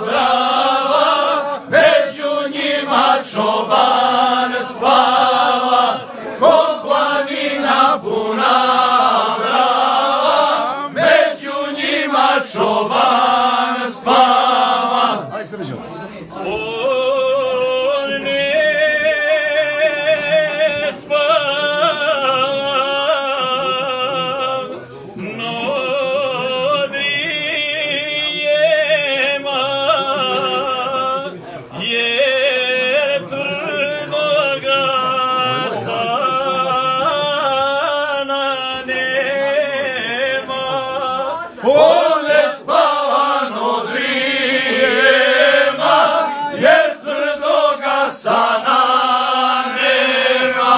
brava, među njima čoban spava, ko planina puna brava, među njima čoban spava. Aj Srđo. On ne spava, no drijema, jer tvrdoga sana nema. On ne spava, no drijema, jer tvrdoga sana nema.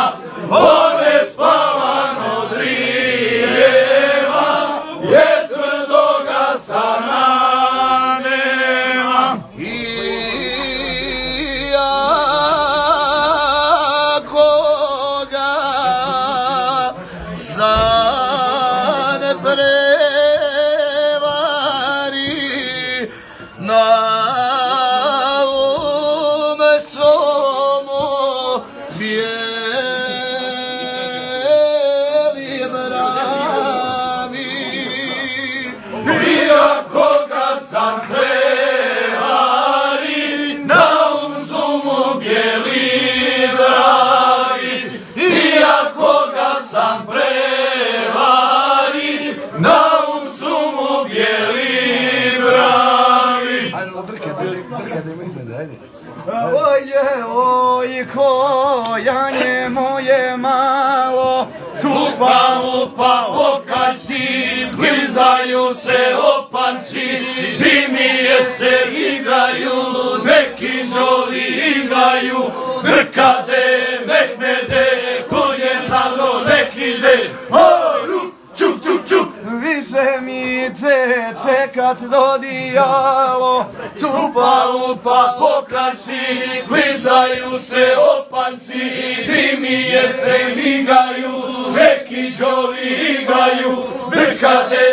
On ne spava, no drijema, jer tvrdoga sana nema. Iakoga san prevari na ume somo bijeli bravi. Iako ga sam prevari, na su mu bijeli bravi. Iako ga sam prevari, na su mu bijeli bravi. Ajde, brkade mi izmede, ajde. Oj, kojanje moje malo, Tupa lupa okaci, blizaju se opanci, dimije se igraju, neki đoli igraju, brkade, mehmede, konje samo neki ide, oru, čuk, čuk, čuk. više mi te čekat dodijalo, Tupa lupa okraci, blizaju se opanci, dimije se migaju, neki đoli igraju, brkade,